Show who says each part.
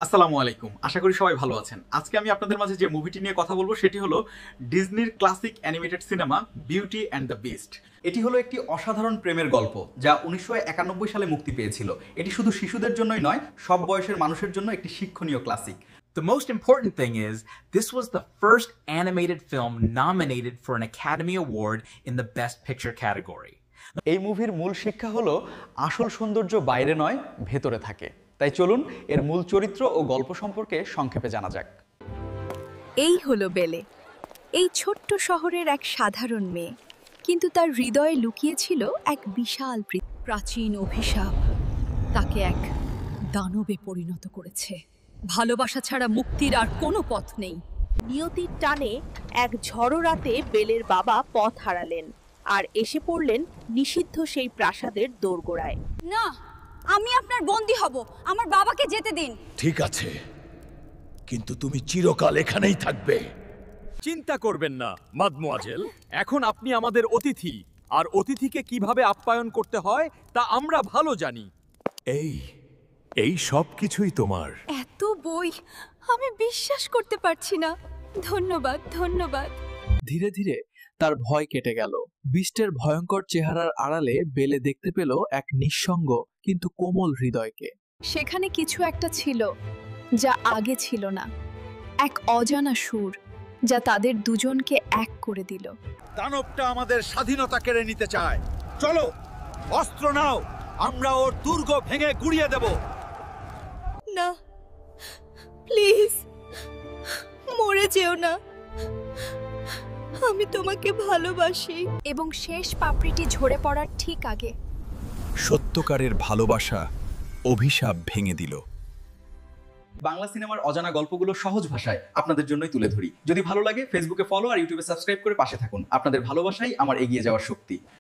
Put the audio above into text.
Speaker 1: আসসালামু আলাইকুম, আশা করি সবাই ভালো আছেন। আজকে আমি আপনাদের মাঝে যে মুভিটি নিয়ে কথা বলবো সেটি হলো ডিজনির classic animated cinema Beauty and the Beast. এটি হলো একটি অসাধারণ প্রেমের গল্প যা 1991 সালে মুক্তি পেয়েছিল। এটি শুধু শিশুদের জন্যই নয়, সব বয়সের মানুষের জন্য একটি শিক্ষণীয় classic.
Speaker 2: The most important thing is, this was the first animated film nominated for an Academy Award in the Best Picture category.
Speaker 1: এই মুভির মূল শিক্ষা হলো আসল সৌন্দর্য বাইরে নয়, ভেতরে থাকে। তাই চলুন এর মূল চরিত্র ও গল্প সম্পর্কে সংক্ষেপে জানা যাক।
Speaker 3: এই হলো বেলে, এই ছোট্ট শহরের এক সাধারণ মেয়ে, কিন্তু তার হৃদয়ে লুকিয়েছিল এক বিশাল প্রাচীন অভিশাপ তাকে এক দানবে পরিণত করেছে। ভালোবাসা ছাড়া মুক্তির আর কোনো পথ নেই।
Speaker 4: নিয়তির টানে এক ঝড়ো রাতে বেলের বাবা পথ হারালেন আর এসে পড়লেন নিষিদ্ধ সেই প্রাসাদের দোরগোড়ায়।
Speaker 3: না, আমি আপনার বন্দী হব, আমার বাবাকে যেতে দিন।
Speaker 5: ঠিক আছে, কিন্তু তুমি চিরকাল এখানেই থাকবে।
Speaker 6: চিন্তা করবেন না মাদমোয়াজেল, এখন আপনি আমাদের অতিথি, আর অতিথিকে কিভাবে আপ্যায়ন করতে হয় তা আমরা ভালো জানি।
Speaker 5: এই সব কিছুই তোমার।
Speaker 3: এত বই, আমি বিশ্বাস করতে পারছি না। ধন্যবাদ, ধন্যবাদ।
Speaker 7: ধীরে ধীরে তার ভয় কেটে গেল। বিস্টের ভয়ঙ্কর চেহারার আড়ালে বেলে দেখতে পেল এক নিঃসঙ্গ কিন্তু কোমল হৃদয়কে।
Speaker 3: সেখানে কিছু একটা ছিল যা আগে ছিল না, এক অজানা সুর যা তাদের দুজনকে এক করে দিল।
Speaker 5: দানবটা আমাদের স্বাধীনতা কেড়ে নিতে চায়। চলো, অস্ত্র নাও, আমরা ওর দুর্গ ভেঙে গুড়িয়ে দেব।
Speaker 4: না, প্লিজ মরে যেও না, আমি তোমাকে ভালোবাসি।
Speaker 3: এবং শেষ পাপড়িটি ঝরে পড়ার ঠিক আগে
Speaker 5: সত্যকারের ভালোবাসা অভিশাপ ভেঙে দিল।
Speaker 1: বাংলা সিনেমার অজানা গল্পগুলো সহজ ভাষায় আপনাদের জন্যই তুলে ধরি। যদি ভালো লাগে ফেসবুকে ফলো আর ইউটিউবে সাবস্ক্রাইব করে পাশে থাকুন। আপনাদের ভালোবাসাই আমার এগিয়ে যাওয়ার শক্তি।